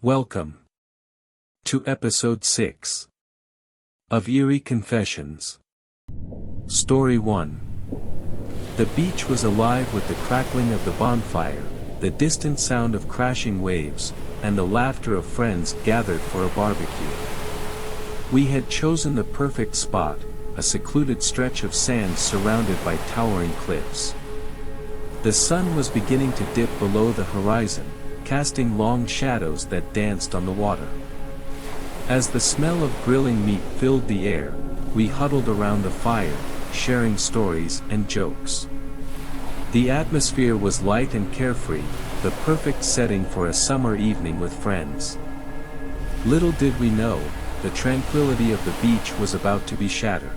Welcome to episode 6 of Eerie Confessions. Story 1. The beach was alive with the crackling of the bonfire, the distant sound of crashing waves, and the laughter of friends gathered for a barbecue. We had chosen the perfect spot, a secluded stretch of sand surrounded by towering cliffs. The sun was beginning to dip below the horizon, casting long shadows that danced on the water. As the smell of grilling meat filled the air, we huddled around the fire, sharing stories and jokes. The atmosphere was light and carefree, the perfect setting for a summer evening with friends. Little did we know, the tranquility of the beach was about to be shattered.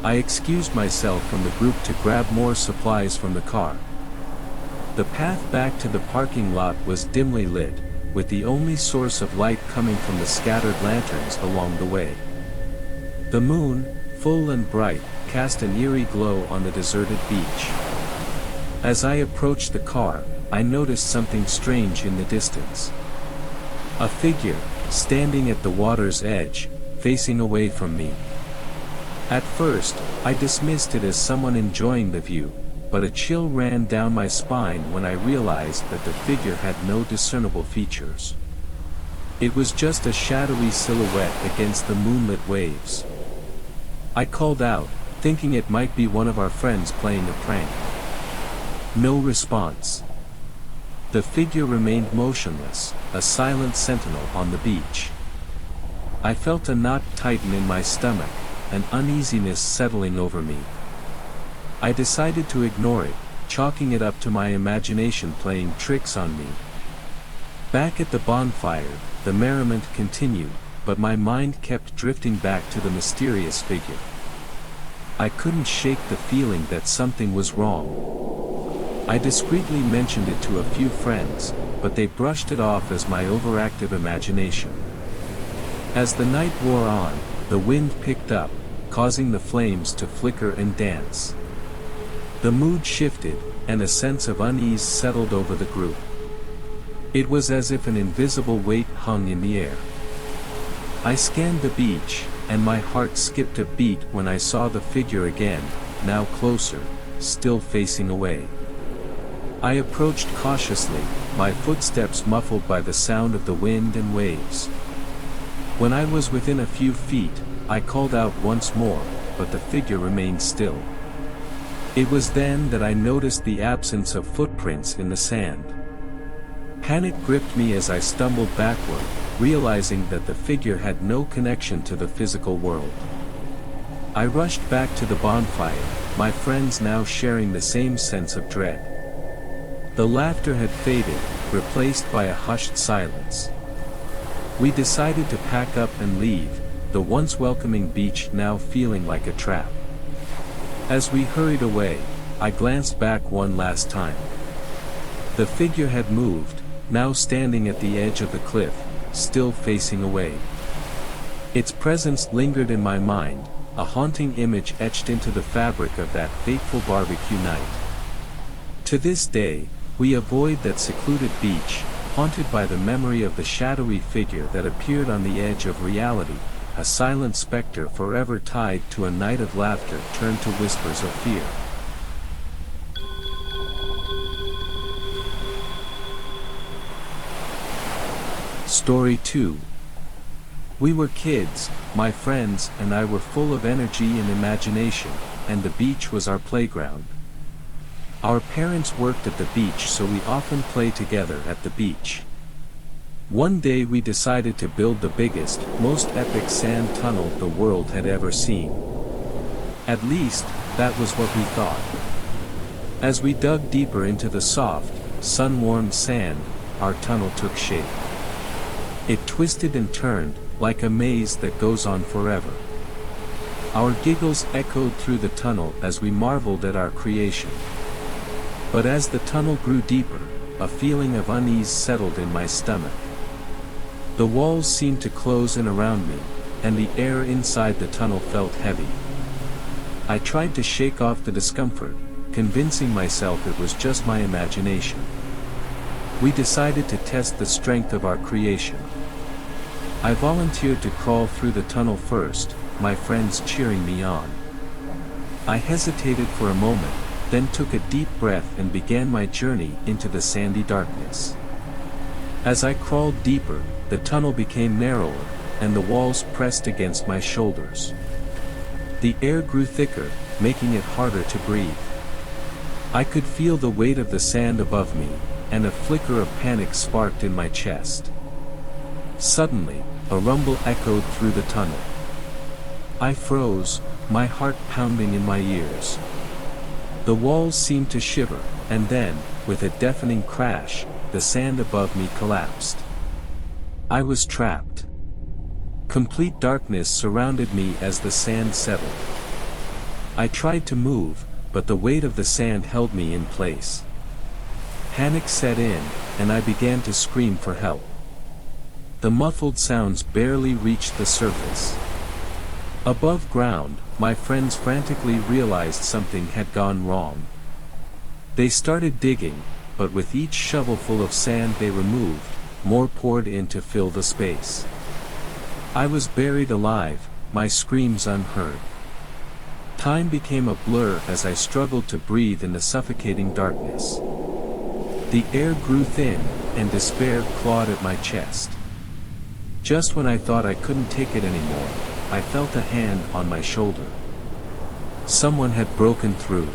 I excused myself from the group to grab more supplies from the car. The path back to the parking lot was dimly lit, with the only source of light coming from the scattered lanterns along the way. The moon, full and bright, cast an eerie glow on the deserted beach. As I approached the car, I noticed something strange in the distance. A figure, standing at the water's edge, facing away from me. At first, I dismissed it as someone enjoying the view, but a chill ran down my spine when I realized that the figure had no discernible features. It was just a shadowy silhouette against the moonlit waves. I called out, thinking it might be one of our friends playing a prank. No response. The figure remained motionless, a silent sentinel on the beach. I felt a knot tighten in my stomach, an uneasiness settling over me. I decided to ignore it, chalking it up to my imagination playing tricks on me. Back at the bonfire, the merriment continued, but my mind kept drifting back to the mysterious figure. I couldn't shake the feeling that something was wrong. I discreetly mentioned it to a few friends, but they brushed it off as my overactive imagination. As the night wore on, the wind picked up, causing the flames to flicker and dance. The mood shifted, and a sense of unease settled over the group. It was as if an invisible weight hung in the air. I scanned the beach, and my heart skipped a beat when I saw the figure again, now closer, still facing away. I approached cautiously, my footsteps muffled by the sound of the wind and waves. When I was within a few feet, I called out once more, but the figure remained still. It was then that I noticed the absence of footprints in the sand. Panic gripped me as I stumbled backward, realizing that the figure had no connection to the physical world. I rushed back to the bonfire, my friends now sharing the same sense of dread. The laughter had faded, replaced by a hushed silence. We decided to pack up and leave, the once welcoming beach now feeling like a trap. As we hurried away, I glanced back one last time. The figure had moved, now standing at the edge of the cliff, still facing away. Its presence lingered in my mind, a haunting image etched into the fabric of that fateful barbecue night. To this day, we avoid that secluded beach, haunted by the memory of the shadowy figure that appeared on the edge of reality, a silent specter forever tied to a night of laughter turned to whispers of fear. Story 2. We were kids, my friends and I were full of energy and imagination, and the beach was our playground. Our parents worked at the beach, so we often played together at the beach. One day we decided to build the biggest, most epic sand tunnel the world had ever seen. At least, that was what we thought. As we dug deeper into the soft, sun-warmed sand, our tunnel took shape. It twisted and turned, like a maze that goes on forever. Our giggles echoed through the tunnel as we marveled at our creation. But as the tunnel grew deeper, a feeling of unease settled in my stomach. The walls seemed to close in around me, and the air inside the tunnel felt heavy. I tried to shake off the discomfort, convincing myself it was just my imagination. We decided to test the strength of our creation. I volunteered to crawl through the tunnel first, my friends cheering me on. I hesitated for a moment, then took a deep breath and began my journey into the sandy darkness. As I crawled deeper, the tunnel became narrower, and the walls pressed against my shoulders. The air grew thicker, making it harder to breathe. I could feel the weight of the sand above me, and a flicker of panic sparked in my chest. Suddenly, a rumble echoed through the tunnel. I froze, my heart pounding in my ears. The walls seemed to shiver, and then, with a deafening crash, the sand above me collapsed. I was trapped. Complete darkness surrounded me as the sand settled. I tried to move, but the weight of the sand held me in place. Panic set in, and I began to scream for help. The muffled sounds barely reached the surface. Above ground, my friends frantically realized something had gone wrong. They started digging, but with each shovelful of sand they removed, more poured in to fill the space. I was buried alive, my screams unheard. Time became a blur as I struggled to breathe in the suffocating darkness. The air grew thin, and despair clawed at my chest. Just when I thought I couldn't take it anymore, I felt a hand on my shoulder. Someone had broken through.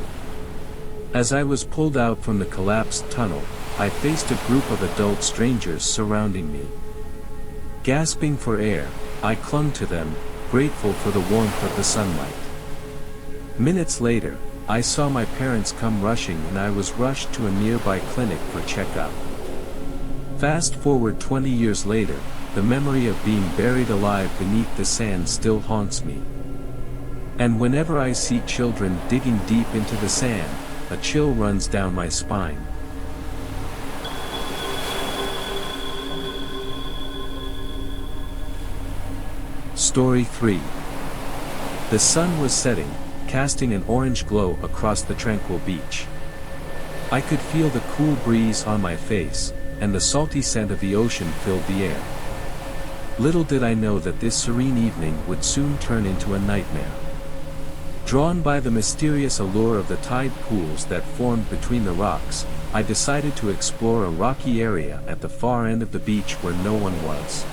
As I was pulled out from the collapsed tunnel, I faced a group of adult strangers surrounding me. Gasping for air, I clung to them, grateful for the warmth of the sunlight. Minutes later, I saw my parents come rushing and I was rushed to a nearby clinic for checkup. Fast forward 20 years later, the memory of being buried alive beneath the sand still haunts me. And whenever I see children digging deep into the sand, a chill runs down my spine. Story 3. The sun was setting, casting an orange glow across the tranquil beach. I could feel the cool breeze on my face, and the salty scent of the ocean filled the air. Little did I know that this serene evening would soon turn into a nightmare. Drawn by the mysterious allure of the tide pools that formed between the rocks, I decided to explore a rocky area at the far end of the beach where no one was.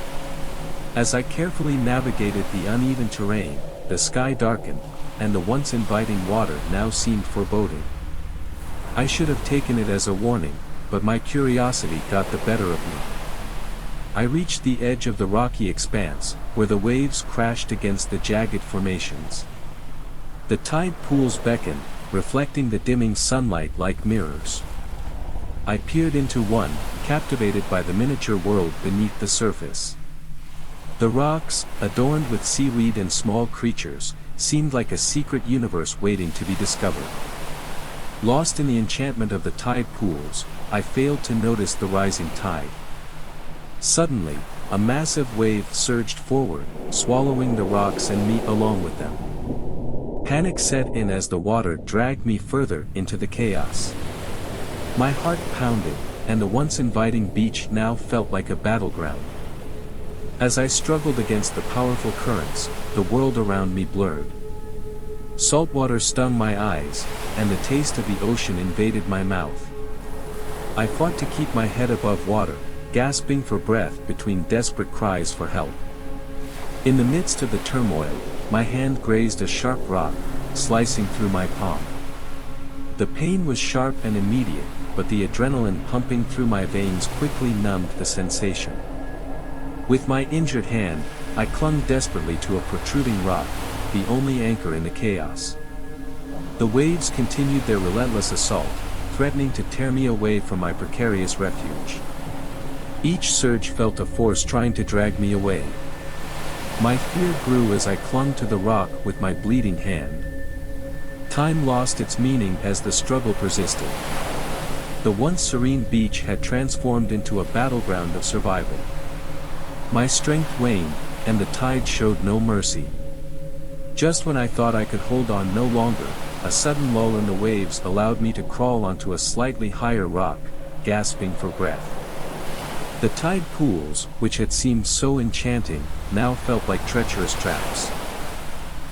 As I carefully navigated the uneven terrain, the sky darkened, and the once inviting water now seemed foreboding. I should have taken it as a warning, but my curiosity got the better of me. I reached the edge of the rocky expanse, where the waves crashed against the jagged formations. The tide pools beckoned, reflecting the dimming sunlight like mirrors. I peered into one, captivated by the miniature world beneath the surface. The rocks, adorned with seaweed and small creatures, seemed like a secret universe waiting to be discovered. Lost in the enchantment of the tide pools, I failed to notice the rising tide. Suddenly, a massive wave surged forward, swallowing the rocks and me along with them. Panic set in as the water dragged me further into the chaos. My heart pounded, and the once inviting beach now felt like a battleground. As I struggled against the powerful currents, the world around me blurred. Salt water stung my eyes, and the taste of the ocean invaded my mouth. I fought to keep my head above water, gasping for breath between desperate cries for help. In the midst of the turmoil, my hand grazed a sharp rock, slicing through my palm. The pain was sharp and immediate, but the adrenaline pumping through my veins quickly numbed the sensation. With my injured hand, I clung desperately to a protruding rock, the only anchor in the chaos. The waves continued their relentless assault, threatening to tear me away from my precarious refuge. Each surge felt a force trying to drag me away. My fear grew as I clung to the rock with my bleeding hand. Time lost its meaning as the struggle persisted. The once serene beach had transformed into a battleground of survival. My strength waned, and the tide showed no mercy. Just when I thought I could hold on no longer, a sudden lull in the waves allowed me to crawl onto a slightly higher rock, gasping for breath. The tide pools, which had seemed so enchanting, now felt like treacherous traps.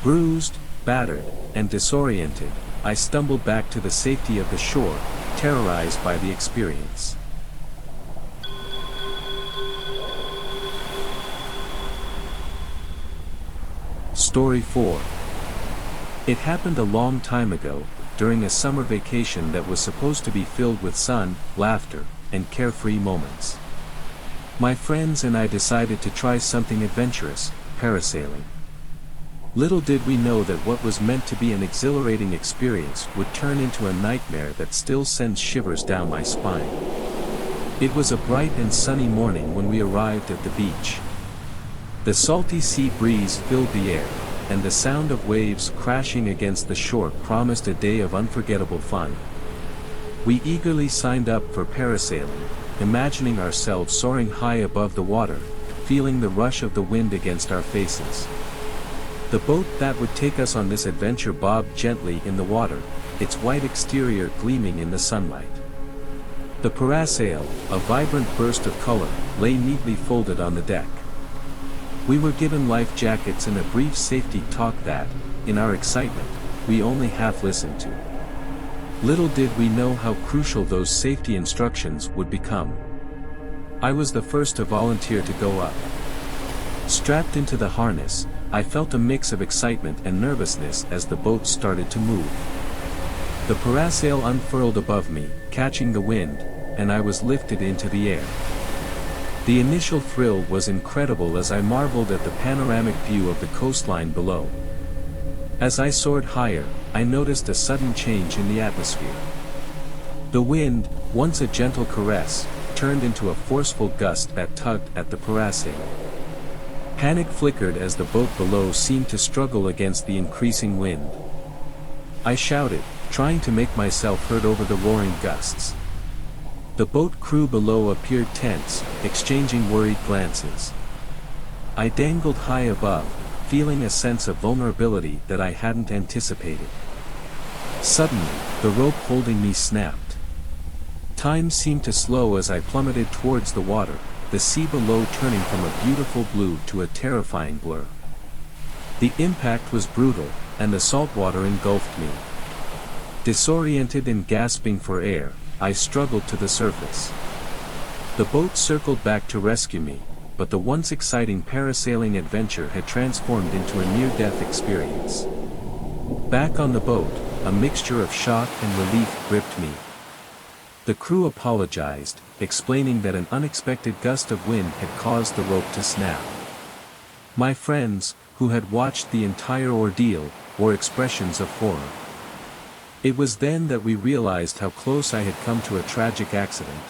Bruised, battered, and disoriented, I stumbled back to the safety of the shore, terrorized by the experience. Story 4. It happened a long time ago, during a summer vacation that was supposed to be filled with sun, laughter, and carefree moments. My friends and I decided to try something adventurous, parasailing. Little did we know that what was meant to be an exhilarating experience would turn into a nightmare that still sends shivers down my spine. It was a bright and sunny morning when we arrived at the beach. The salty sea breeze filled the air, and the sound of waves crashing against the shore promised a day of unforgettable fun. We eagerly signed up for parasailing, imagining ourselves soaring high above the water, feeling the rush of the wind against our faces. The boat that would take us on this adventure bobbed gently in the water, its white exterior gleaming in the sunlight. The parasail, a vibrant burst of color, lay neatly folded on the deck. We were given life jackets and a brief safety talk that, in our excitement, we only half listened to. Little did we know how crucial those safety instructions would become. I was the first to volunteer to go up. Strapped into the harness, I felt a mix of excitement and nervousness as the boat started to move. The parasail unfurled above me, catching the wind, and I was lifted into the air. The initial thrill was incredible as I marveled at the panoramic view of the coastline below. As I soared higher, I noticed a sudden change in the atmosphere. The wind, once a gentle caress, turned into a forceful gust that tugged at the parasail. Panic flickered as the boat below seemed to struggle against the increasing wind. I shouted, trying to make myself heard over the roaring gusts. The boat crew below appeared tense, exchanging worried glances. I dangled high above, feeling a sense of vulnerability that I hadn't anticipated. Suddenly, the rope holding me snapped. Time seemed to slow as I plummeted towards the water, the sea below turning from a beautiful blue to a terrifying blur. The impact was brutal, and the salt water engulfed me. Disoriented and gasping for air, I struggled to the surface. The boat circled back to rescue me, but the once exciting parasailing adventure had transformed into a near-death experience. Back on the boat, a mixture of shock and relief gripped me. The crew apologized, explaining that an unexpected gust of wind had caused the rope to snap. My friends, who had watched the entire ordeal, wore expressions of horror. It was then that we realized how close I had come to a tragic accident.